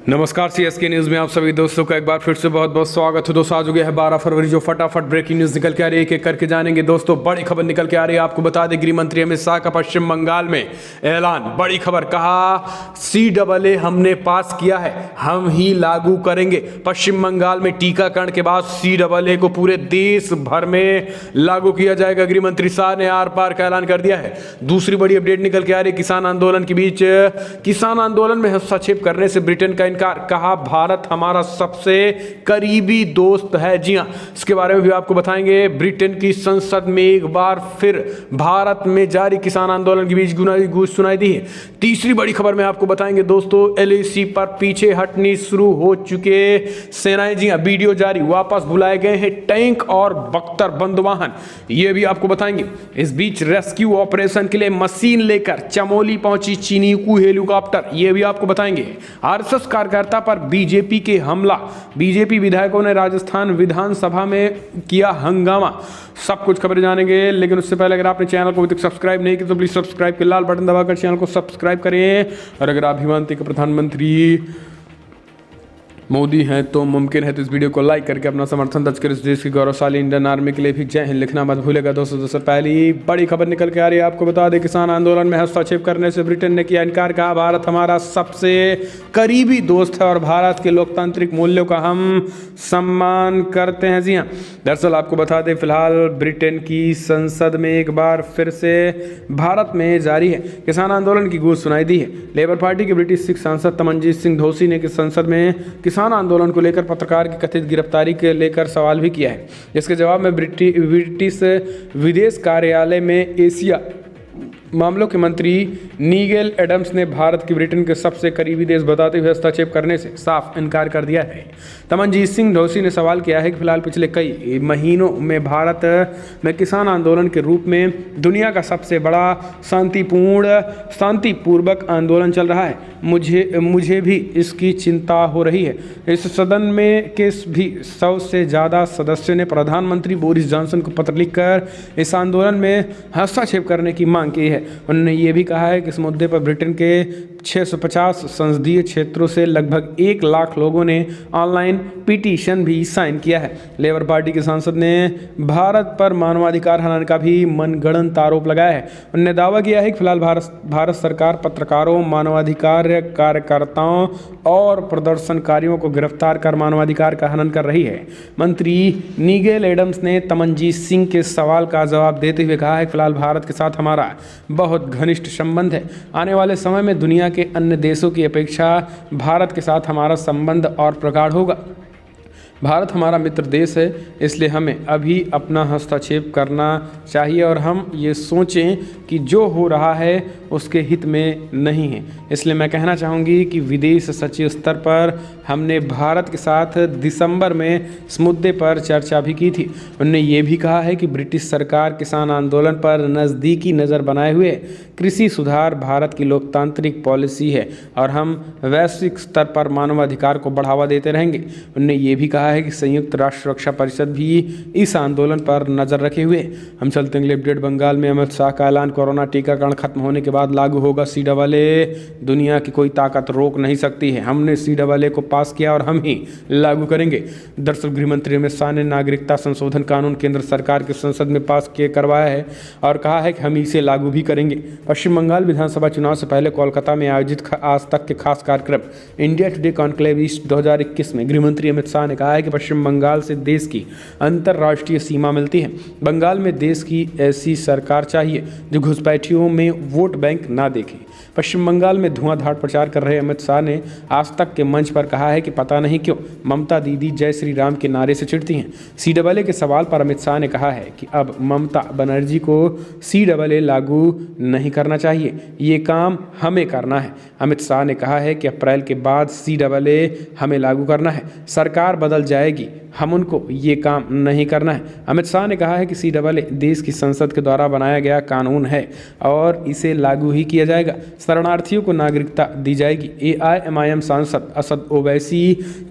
नमस्कार CSK news में आप सभी दोस्तों का एक बार फिर से बहुत बहुत स्वागत है। दोस्तों आज हो गया है 12 फरवरी, जो फटाफट ब्रेकिंग न्यूज़ निकल के आ रही है, एक एक करके जानेंगे। दोस्तों बड़ी खबर निकल के आ रही है, आपको बता दें गृह मंत्री अमित शाह का पश्चिम बंगाल में ऐलान। बड़ी खबर, कहा CAA हमने पास किया है, हम ही लागू करेंगे। पश्चिम बंगाल में टीकाकरण के बाद CAA को पूरे देश भर में लागू किया जाएगा। गृह मंत्री शाह ने आर पार का ऐलान कर दिया है। दूसरी बड़ी अपडेट निकल के आ रही है, किसान आंदोलन के बीच किसान आंदोलन में हस्तक्षेप करने से ब्रिटेन का इनकार, कहा भारत हमारा सबसे करीबी दोस्त है। जी हां, इसके बारे में भी आपको बताएंगे। ब्रिटेन की संसद में एक बार फिर भारत में जारी किसान आंदोलन के बीच गूंज सुनाई दी है। तीसरी बड़ी खबर में आपको बताएंगे दोस्तों, LAC पर पीछे हटनी शुरू हो चुके सेनाएं। जी हां, वीडियो जारी, वापस बुलाए गए हैं टैंक और बख्तर बंद वाहन, ये भी आपको बताएंगे। इस बीच रेस्क्यू ऑपरेशन के लिए मशीन लेकर चमोली पहुंची चीनीकू हेलीकॉप्टर, ये भी आपको बताएंगे। RSS कार्यकर्ता पर बीजेपी के हमला, बीजेपी विधायकों ने राजस्थान विधानसभा में किया हंगामा, सब कुछ खबरें जानेंगे। लेकिन उससे पहले अगर आपने चैनल को अभी तक सब्सक्राइब नहीं किया तो प्लीज सब्सक्राइब के लाल बटन दबाकर चैनल को सब्सक्राइब करें। और अगर आप भी मानते हैं कि प्रधानमंत्री मोदी हैं तो मुमकिन है तो इस वीडियो को लाइक करके अपना समर्थन दर्ज कर इस देश की गौरवशाली इंडियन आर्मी के लिए भी जय हिंद लिखना मत भूलेगा। दोस्तों पहली बड़ी खबर निकल के आ रही है, आपको बता दें किसान आंदोलन में हस्तक्षेप करने से ब्रिटेन ने किया इनकार, कहा भारत हमारा सबसे करीबी दोस्त है और भारत के लोकतांत्रिक मूल्यों का हम सम्मान करते हैं। जी हाँ, दरअसल आपको बता दें फिलहाल ब्रिटेन की संसद में एक बार फिर से भारत में जारी है किसान आंदोलन की गूंज सुनाई दी है। लेबर पार्टी के ब्रिटिश सिख सांसद तमनजीत सिंह ढोसी ने संसद में किसान आंदोलन को लेकर पत्रकार की कथित गिरफ्तारी के लेकर सवाल भी किया है। इसके जवाब में ब्रिटिश विदेश कार्यालय में एशिया मामलों के मंत्री नीगेल एडम्स ने भारत की ब्रिटेन के सबसे करीबी देश बताते हुए हस्तक्षेप करने से साफ इनकार कर दिया है। तमनजीत सिंह ढोसी ने सवाल किया है कि फिलहाल पिछले कई महीनों में भारत में किसान आंदोलन के रूप में दुनिया का सबसे बड़ा शांतिपूर्वक आंदोलन चल रहा है। मुझे भी इसकी चिंता हो रही है। इस सदन में के भी 100 से ज़्यादा सदस्यों ने प्रधानमंत्री बोरिस जॉनसन को पत्र लिखकर इस आंदोलन में हस्तक्षेप करने की मांग की है। उन्होंने ये भी कहा है कि इस मुद्दे पर ब्रिटेन के 650 संसदीय क्षेत्रों से लगभग 1 लाख लोगों ने ऑनलाइन पिटीशन भी साइन किया है। लेबर पार्टी के सांसद ने भारत पर मानवाधिकार हनन का भी मनगढ़ंत आरोप लगाया है। उन्होंने दावा किया है कि फिलहाल भारत सरकार पत्रकारों, मानवाधिकार कार्यकर्ताओं और प्रदर्शनकारियों को गिरफ्तार कर मानवाधिकार का हनन कर रही है। मंत्री नीगेल एडम्स ने तमनजीत सिंह के सवाल का जवाब देते हुए कहा है कि फिलहाल भारत के साथ हमारा बहुत घनिष्ठ संबंध है। आने वाले समय में दुनिया के अन्य देशों की अपेक्षा भारत के साथ हमारा संबंध और प्रगाढ़ होगा। भारत हमारा मित्र देश है, इसलिए हमें अभी अपना हस्तक्षेप करना चाहिए और हम ये सोचें कि जो हो रहा है उसके हित में नहीं है। इसलिए मैं कहना चाहूँगी कि विदेश सचिव स्तर पर हमने भारत के साथ दिसंबर में इस मुद्दे पर चर्चा भी की थी। उन्होंने ये भी कहा है कि ब्रिटिश सरकार किसान आंदोलन पर नज़दीकी नज़र बनाए हुए कृषि सुधार भारत की लोकतांत्रिक पॉलिसी है और हम वैश्विक स्तर पर मानवाधिकार को बढ़ावा देते रहेंगे। उन्होंने ये भी कहा है कि संयुक्त राष्ट्र सुरक्षा परिषद भी इस आंदोलन पर नज़र रखे हुए। हम चलते हैं अपडेट। बंगाल में अमित शाह का ऐलान, कोरोना टीकाकरण खत्म होने के बाद लागू होगा CAA, दुनिया की कोई ताकत रोक नहीं सकती है। हमने CAA को पास किया और हम ही लागू करेंगे। दरअसल गृह मंत्री अमित शाह ने नागरिकता संशोधन कानून केंद्र सरकार की संसद में पास करवाया है और कहा है कि हम इसे लागू भी करेंगे। पश्चिम बंगाल विधानसभा चुनाव से पहले कोलकाता में आयोजित आज तक के खास कार्यक्रम इंडिया टुडे कॉन्क्लेव ईस्ट 2021 में गृह मंत्री अमित शाह ने कहा है कि पश्चिम बंगाल से देश की अंतर्राष्ट्रीय सीमा मिलती है। बंगाल में देश की ऐसी सरकार चाहिए जो घुसपैठियों में वोट बैंक ना देखे। पश्चिम बंगाल में धुआंधार प्रचार कर रहे अमित शाह ने आज तक के मंच पर कहा है कि पता नहीं क्यों ममता दीदी जय श्री राम के नारे से चिढ़ती हैं। CAA के सवाल पर अमित शाह ने कहा है कि अब ममता बनर्जी को CAA लागू नहीं करना चाहिए, ये काम हमें करना है। अमित शाह ने कहा है कि अप्रैल के बाद CAA हमें लागू करना है। सरकार बदल जाएगी, हम उनको ये काम नहीं करना है। अमित शाह ने कहा है कि CAA देश की संसद के द्वारा बनाया गया कानून है और इसे लागू ही किया जाएगा। शरणार्थियों को नागरिकता दी जाएगी। AIMIM सांसद असद ओवैसी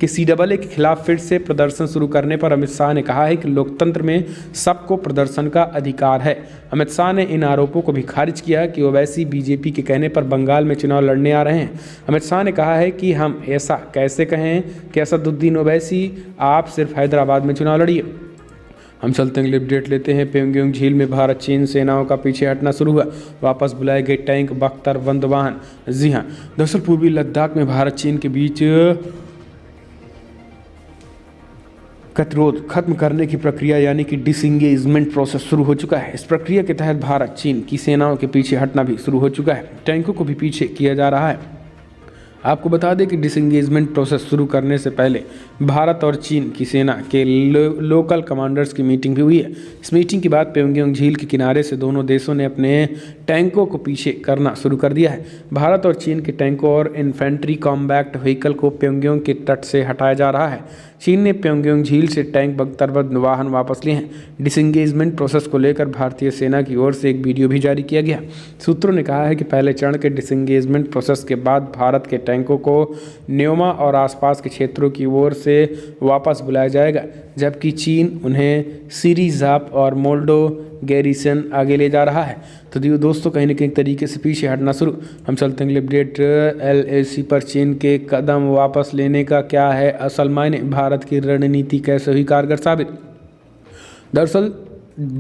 के CAA के खिलाफ फिर से प्रदर्शन शुरू करने पर अमित शाह ने कहा है कि लोकतंत्र में सबको प्रदर्शन का अधिकार है। अमित शाह ने इन आरोपों को भी खारिज किया कि ओवैसी BJP के कहने पर बंगाल में चुनाव लड़ने आ रहे हैं। अमित शाह ने कहा है कि हम ऐसा कैसे कहें कि असदुद्दीन ओवैसी आप सिर्फ हैदराबाद में चुनाव लड़िए। हम चलते हैं, अपडेट लेते हैं। पेंगोंग झील में भारत चीन सेनाओं का पीछे हटना शुरू हुआ। वापस बुलाए गए टैंक, बख्तर, बंदवाहन। जी हाँ, दरअसल पूर्वी लद्दाख में भारत चीन के बीच गतिरोध खत्म करने की प्रक्रिया यानी कि डिसंगेजमेंट प्रोसेस शुरू हो चुका है। इस प्रक्रिया के तहत भारत चीन की सेनाओं के पीछे हटना भी शुरू हो चुका है। टैंकों को भी पीछे किया जा रहा है। आपको बता दें कि डिसंगेजमेंट प्रोसेस शुरू करने से पहले भारत और चीन की सेना के लोकल कमांडर्स की मीटिंग भी हुई है। इस मीटिंग के बाद पेंगोंग झील के किनारे से दोनों देशों ने अपने टैंकों को पीछे करना शुरू कर दिया है। भारत और चीन के टैंकों और इन्फेंट्री कॉम्बैक्ट व्हीकल को पेंगोंग के तट से हटाया जा रहा है। चीन ने पेंगोंग झील से टैंक, बख्तर, वाहन वापस लिए हैं। डिसंगेजमेंट प्रोसेस को लेकर भारतीय सेना की ओर से एक वीडियो भी जारी किया गया। सूत्रों ने कहा है कि पहले चरण के डिसंगेजमेंट प्रोसेस के बाद भारत के टैंकों को न्योमा और आसपास के क्षेत्रों की ओर से वापस बुलाया जाएगा, जबकि चीन उन्हें सिरीज़ाप और मोल्डो गैरिसन आगे ले जा रहा है। तो दोस्तों, कहीं ना कहीं तरीके से पीछे हटना शुरू। हम चलते हैं अपडेट। LAC पर चीन के कदम वापस लेने का क्या है असल मायने, भारत की रणनीति कैसे हुई कारगर साबित। दरअसल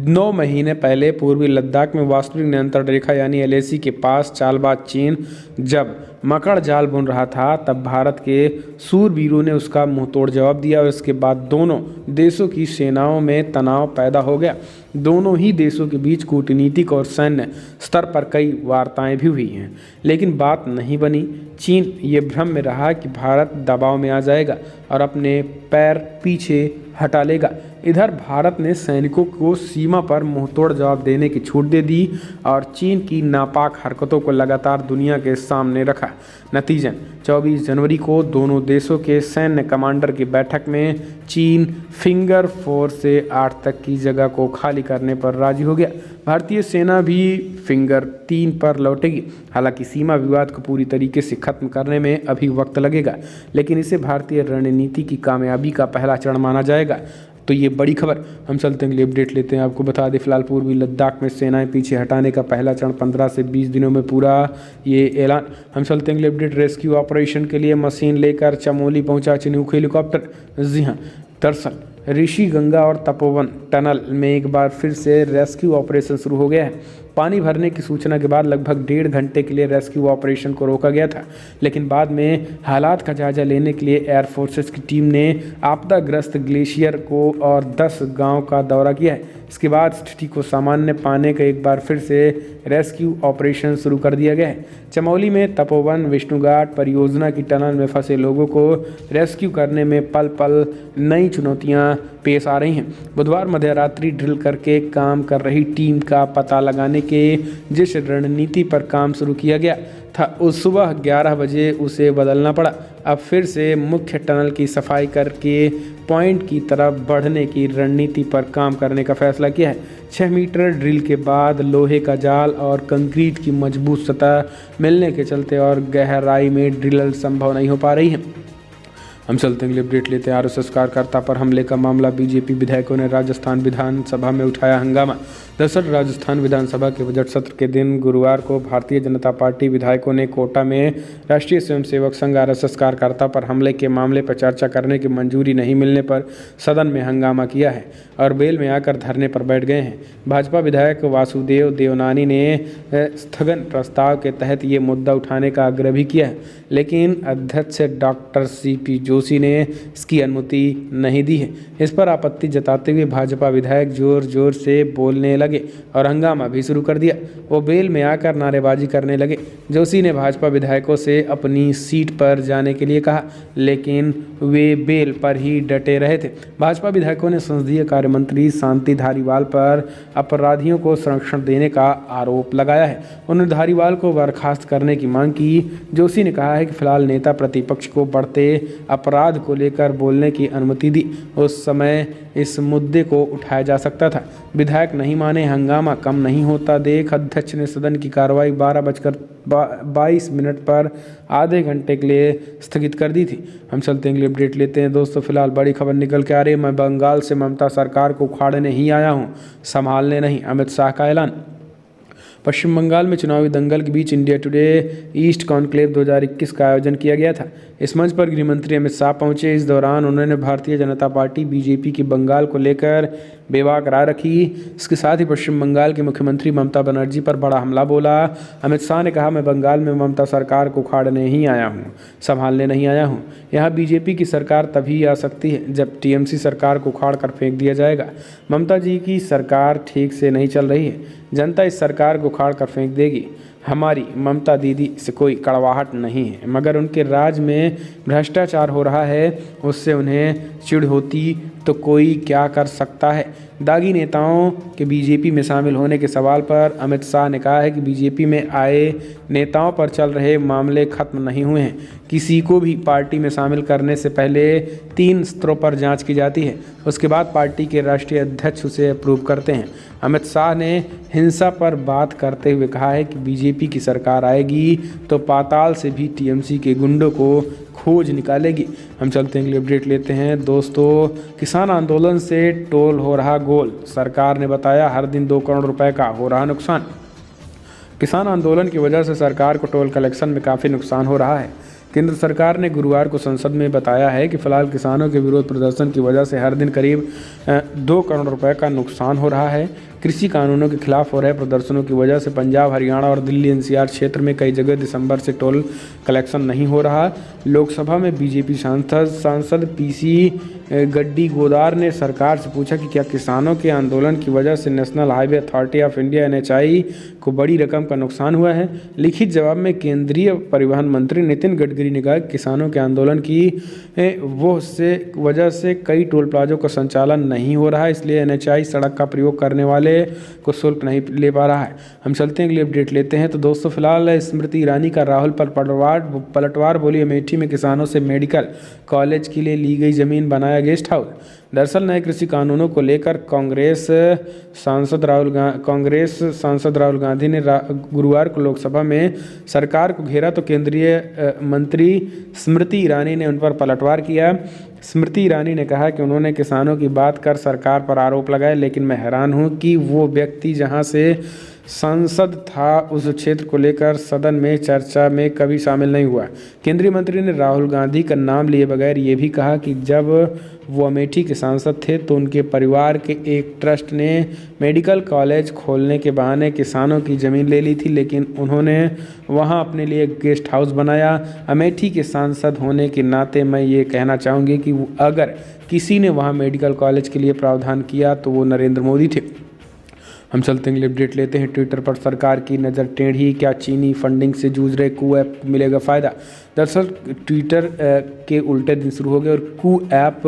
9 महीने पहले पूर्वी लद्दाख में वास्तविक नियंत्रण रेखा यानी LAC के पास चालबाज चीन जब मकड़ जाल बुन रहा था, तब भारत के सूरवीरों ने उसका मुंहतोड़ जवाब दिया और इसके बाद दोनों देशों की सेनाओं में तनाव पैदा हो गया। दोनों ही देशों के बीच कूटनीतिक और सैन्य स्तर पर कई वार्ताएं भी हुई हैं, लेकिन बात नहीं बनी। चीन ये भ्रम में रहा कि भारत दबाव में आ जाएगा और अपने पैर पीछे हटा लेगा। इधर भारत ने सैनिकों को सीमा पर मुंहतोड़ जवाब देने की छूट दे दी और चीन की नापाक हरकतों को लगातार दुनिया के सामने रखा। नतीजन 24 जनवरी को दोनों देशों के सैन्य कमांडर की बैठक में चीन फिंगर 4 से 8 तक की जगह को खाली करने पर राजी हो गया। भारतीय सेना भी फिंगर 3 पर लौटेगी। हालांकि सीमा विवाद को पूरी तरीके से खत्म करने में अभी वक्त लगेगा, लेकिन इसे भारतीय रणनीति की कामयाबी का पहला चरण माना जाएगा। तो ये बड़ी खबर। हम चलते हैं, अपडेट लेते हैं। आपको बता दें, फिलहाल पूर्वी लद्दाख में सेनाएं पीछे हटाने का पहला चरण 15 से 20 दिनों में पूरा, ये ऐलान। हम चलते हैं, अपडेट। रेस्क्यू ऑपरेशन के लिए मशीन लेकर चमोली पहुंचा चिनूक हेलीकॉप्टर। जी हाँ, दरअसल ऋषि गंगा और तपोवन टनल में एक बार फिर से रेस्क्यू ऑपरेशन शुरू हो गया है। पानी भरने की सूचना के बाद लगभग 1.5 घंटे के लिए रेस्क्यू ऑपरेशन को रोका गया था, लेकिन बाद में हालात का जायजा लेने के लिए एयर फोर्सेस की टीम ने आपदाग्रस्त ग्लेशियर को और 10 गांव का दौरा किया है। इसके बाद स्थिति को सामान्य पाने का एक बार फिर से रेस्क्यू ऑपरेशन शुरू कर दिया गया है। चमोली में तपोवन विष्णुघाट परियोजना की टनल में फंसे लोगों को रेस्क्यू करने में पल पल नई चुनौतियां पेश आ रही हैं। बुधवार मध्यरात्रि ड्रिल करके काम कर रही टीम का पता लगाने के जिस रणनीति पर काम शुरू किया गया था, उस सुबह 11 बजे उसे बदलना पड़ा। अब फिर से मुख्य टनल की सफाई करके पॉइंट की तरफ बढ़ने की रणनीति पर काम करने का फैसला किया है। 6 मीटर ड्रिल के बाद लोहे का जाल और कंक्रीट की मजबूत सतह मिलने के चलते और गहराई में ड्रिल संभव नहीं हो पा रही है। हम चलते हैं, अपडेट लेते हैं। RSS कार्यकर्ता पर हमले का मामला, BJP विधायकों ने राजस्थान विधानसभा में उठाया हंगामा। दरअसल राजस्थान विधानसभा के बजट सत्र के दिन गुरुवार को भारतीय जनता पार्टी विधायकों ने कोटा में राष्ट्रीय स्वयंसेवक संघ RSS कार्यकर्ता पर हमले के मामले पर चर्चा करने की मंजूरी नहीं मिलने पर सदन में हंगामा किया है और बेल में आकर धरने पर बैठ गए हैं। भाजपा विधायक वासुदेव देवनानी ने स्थगन प्रस्ताव के तहत ये मुद्दा उठाने का आग्रह भी किया है, लेकिन अध्यक्ष डॉक्टर CP जोशी ने इसकी अनुमति नहीं दी है। इस पर आपत्ति जताते हुए भाजपा विधायक जोर जोर से बोलने लगे और हंगामा भी शुरू कर दिया। वो बेल में आकर नारेबाजी करने लगे। जोशी ने भाजपा विधायकों से अपनी सीट पर जाने के लिए कहा, लेकिन वे बेल पर ही डटे रहे थे। भाजपा विधायकों ने संसदीय कार्य मंत्री शांति धारीवाल पर अपराधियों को संरक्षण देने का आरोप लगाया है। उन्होंने धारीवाल को बर्खास्त करने की मांग की। जोशी ने कहा है कि फिलहाल नेता प्रतिपक्ष को बढ़ते अपराध को लेकर बोलने की अनुमति दी। उस समय इस मुद्दे को उठाया जा सकता था। विधायक नहीं माने, हंगामा कम नहीं होता देख अध्यक्ष ने सदन की कार्रवाई 12:22 पर आधे घंटे के लिए स्थगित कर दी थी। हम चलते हैं, अगली अपडेट लेते हैं दोस्तों। फिलहाल बड़ी खबर निकल के आ रही है। मैं बंगाल से ममता सरकार को उखाड़ने ही आया हूँ, संभालने नहीं, अमित शाह का ऐलान। पश्चिम बंगाल में चुनावी दंगल के बीच इंडिया टुडे ईस्ट कॉन्क्लेव 2021 का आयोजन किया गया था। इस मंच पर गृहमंत्री अमित शाह पहुंचे। इस दौरान उन्होंने भारतीय जनता पार्टी बीजेपी की बंगाल को लेकर बेबाक राय रखी। इसके साथ ही पश्चिम बंगाल की मुख्यमंत्री ममता बनर्जी पर बड़ा हमला बोला। अमित शाह ने कहा, मैं बंगाल में ममता सरकार को उखाड़ने ही आया हूँ, संभालने नहीं आया हूँ। यहाँ बीजेपी की सरकार तभी आ सकती है जब टीएमसी सरकार को उखाड़ कर फेंक दिया जाएगा। ममता जी की सरकार ठीक से नहीं चल रही है, जनता इस सरकार को उखाड़ कर फेंक देगी। हमारी ममता दीदी से कोई कड़वाहट नहीं है, मगर उनके राज में भ्रष्टाचार हो रहा है, उससे उन्हें चिढ़ होती तो कोई क्या कर सकता है। दागी नेताओं के बीजेपी में शामिल होने के सवाल पर अमित शाह ने कहा है कि बीजेपी में आए नेताओं पर चल रहे मामले खत्म नहीं हुए हैं। किसी को भी पार्टी में शामिल करने से पहले 3 स्तरों पर जांच की जाती है, उसके बाद पार्टी के राष्ट्रीय अध्यक्ष उसे अप्रूव करते हैं। अमित शाह ने हिंसा पर बात करते हुए कहा है कि बीजेपी की सरकार आएगी तो पाताल से भी टीएमसी के गुंडों को खोज निकालेगी। हम चलते हैं, अगली अपडेट लेते हैं दोस्तों। किसान आंदोलन से टोल हो रहा गोल, सरकार ने बताया हर दिन 2 करोड़ रुपए का हो रहा नुकसान। किसान आंदोलन की वजह से सरकार को टोल कलेक्शन में काफ़ी नुकसान हो रहा है। केंद्र सरकार ने गुरुवार को संसद में बताया है कि फिलहाल किसानों के विरोध प्रदर्शन की वजह से हर दिन करीब 2 करोड़ रुपए का नुकसान हो रहा है। कृषि कानूनों के खिलाफ हो रहे प्रदर्शनों की वजह से पंजाब, हरियाणा और दिल्ली एनसीआर क्षेत्र में कई जगह दिसंबर से टोल कलेक्शन नहीं हो रहा। लोकसभा में बीजेपी सांसद पीसी गड्डी गोदार ने सरकार से पूछा कि क्या किसानों के आंदोलन की वजह से national highway authority of India NHAI को बड़ी रकम का नुकसान हुआ है। लिखित जवाब में केंद्रीय परिवहन मंत्री नितिन गडकरी ने कहा कि किसानों के आंदोलन की वजह से कई टोल प्लाजों का संचालन नहीं हो रहा है, इसलिए एनएचएआई सड़क का प्रयोग करने वाले को शुल्क नहीं ले पा रहा है। हम चलते हैं, अगली अपडेट लेते हैं। तो दोस्तों फिलहाल स्मृति ईरानी का राहुल पर पलटवार बोली। अमेठी में किसानों से मेडिकल कॉलेज के लिए ली गई जमीन बनाया गेस्ट हाउस। दरअसल नए कृषि कानूनों को लेकर कांग्रेस सांसद राहुल गांधी ने गुरुवार को लोकसभा में सरकार को घेरा तो केंद्रीय मंत्री स्मृति ईरानी ने उन पर पलटवार किया। स्मृति ईरानी ने कहा कि उन्होंने किसानों की बात कर सरकार पर आरोप लगाए, लेकिन मैं हैरान हूं कि वो व्यक्ति जहां से सांसद था उस क्षेत्र को लेकर सदन में चर्चा में कभी शामिल नहीं हुआ। केंद्रीय मंत्री ने राहुल गांधी का नाम लिए बगैर ये भी कहा कि जब वो अमेठी के सांसद थे तो उनके परिवार के एक ट्रस्ट ने मेडिकल कॉलेज खोलने के बहाने किसानों की ज़मीन ले ली थी, लेकिन उन्होंने वहां अपने लिए गेस्ट हाउस बनाया। अमेठी के सांसद होने के नाते मैं ये कहना चाहूँगी कि अगर किसी ने वहाँ मेडिकल कॉलेज के लिए प्रावधान किया तो वो नरेंद्र मोदी थे। हम चलते हैं, अपडेट लेते हैं। ट्विटर पर सरकार की नज़र टेढ़ी, क्या चीनी फंडिंग से जूझ रहे कू ऐप मिलेगा फ़ायदा। दरअसल ट्विटर के उल्टे दिन शुरू हो गए और कू ऐप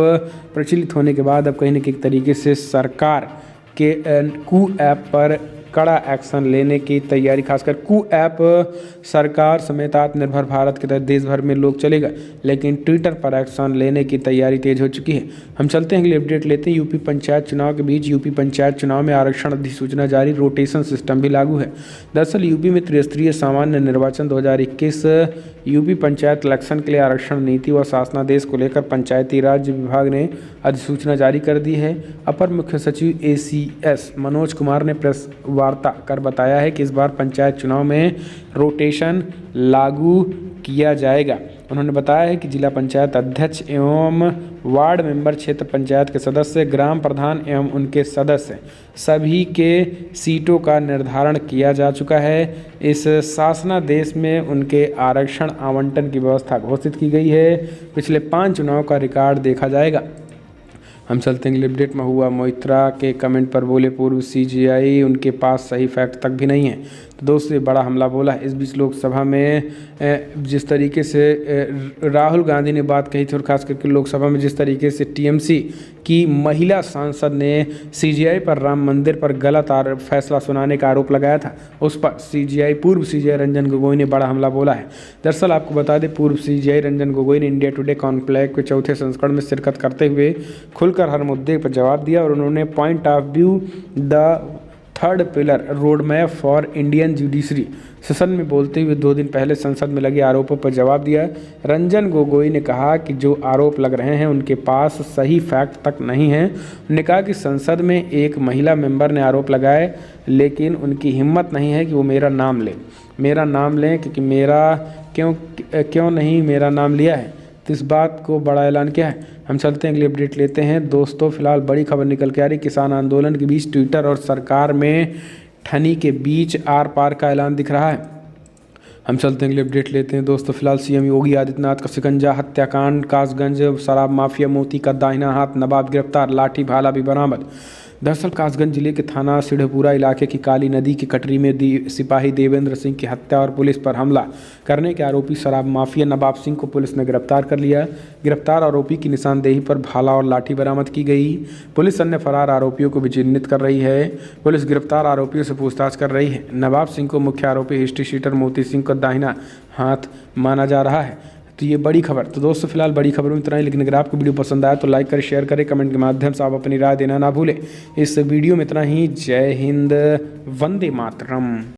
प्रचलित होने के बाद अब कहीं न कहीं तरीके से सरकार के कू ऐप पर कड़ा एक्शन लेने की तैयारी, खासकर कू ऐप सरकार समेत आत्मनिर्भर भारत के तहत देश भर में लोग चलेगा, लेकिन ट्विटर पर एक्शन लेने की तैयारी तेज हो चुकी है। हम चलते हैं, अगली अपडेट लेते हैं। यूपी पंचायत चुनाव के बीच यूपी पंचायत चुनाव में आरक्षण अधिसूचना जारी, रोटेशन सिस्टम भी लागू है। दरअसल यूपी में त्रिस्तरीय सामान्य निर्वाचन 2021 यूपी पंचायत इलेक्शन के लिए आरक्षण नीति व शासनादेश को लेकर पंचायती राज विभाग ने अधिसूचना जारी कर दी है। अपर मुख्य सचिव ACS मनोज कुमार ने प्रेस वार्ता कर बताया है कि इस बार पंचायत चुनाव में रोटेशन लागू किया जाएगा। उन्होंने बताया है कि जिला पंचायत अध्यक्ष एवं वार्ड मेंबर, क्षेत्र पंचायत के सदस्य, ग्राम प्रधान एवं उनके सदस्य सभी के सीटों का निर्धारण किया जा चुका है। इस शासनादेश में उनके आरक्षण आवंटन की व्यवस्था घोषित की गई है। पिछले 5 चुनाव का रिकॉर्ड देखा जाएगा। हम चलते हैं, अपडेट में हुआ मोइत्रा के कमेंट पर बोले पूर्व CGI उनके पास सही फैक्ट तक भी नहीं है। तो दोस्तों ये बड़ा हमला बोला है। इस बीच लोकसभा में जिस तरीके से राहुल गांधी ने बात कही थी और खास करके लोकसभा में जिस तरीके से टीएमसी की महिला सांसद ने सीजीआई पर राम मंदिर पर गलत फैसला सुनाने का आरोप लगाया था, उस पर पूर्व सीजीआई रंजन गोगोई ने बड़ा हमला बोला है। दरअसल आपको बता दें, पूर्व सीजीआई रंजन गोगोई ने इंडिया टुडे कॉन्क्लेव के चौथे संस्करण में शिरकत करते हुए खुलकर हर मुद्दे पर जवाब दिया और उन्होंने point of view the third pillar road map for Indian judiciary session में बोलते हुए 2 दिन पहले संसद में लगे आरोपों पर जवाब दिया। रंजन गोगोई ने कहा कि जो आरोप लग रहे हैं उनके पास सही फैक्ट तक नहीं है। उन्होंने कहा कि संसद में एक महिला मेंबर ने आरोप लगाए, लेकिन उनकी हिम्मत नहीं है कि वो मेरा नाम लें क्योंकि मेरा क्यों नहीं मेरा नाम लिया है, तो इस बात को बड़ा ऐलान किया है। हम चलते हैं अगली अपडेट लेते हैं। दोस्तों फिलहाल बड़ी खबर निकल के आ रही, किसान आंदोलन के बीच ट्विटर और सरकार में ठनी के बीच आर पार का ऐलान दिख रहा है। हम चलते हैं अगली अपडेट लेते हैं। दोस्तों फिलहाल सीएम योगी आदित्यनाथ का शिकंजा, हत्याकांड, कासगंज शराब माफिया मोती का दाहिना हाथ नवाब गिरफ्तार, लाठी भाला भी बरामद। दरअसल कासगंज जिले के थाना सिढ़पुरा इलाके की काली नदी की कटरी में सिपाही देवेंद्र सिंह की हत्या और पुलिस पर हमला करने के आरोपी शराब माफिया नवाब सिंह को पुलिस ने गिरफ्तार कर लिया। गिरफ्तार आरोपी की निशानदेही पर भाला और लाठी बरामद की गई। पुलिस अन्य फरार आरोपियों को भी चिन्हित कर रही है। पुलिस गिरफ्तार आरोपियों से पूछताछ कर रही है। नवाब सिंह को मुख्य आरोपी हिस्ट्री शीटर मोती सिंह का दाहिना हाथ माना जा रहा है। तो ये बड़ी खबर। तो दोस्तों फिलहाल बड़ी खबर में इतना ही, लेकिन अगर आपको वीडियो पसंद आया तो लाइक करें, शेयर करें, कमेंट के माध्यम से आप अपनी राय देना ना भूलें। इस वीडियो में इतना ही। जय हिंद, वंदे मातरम।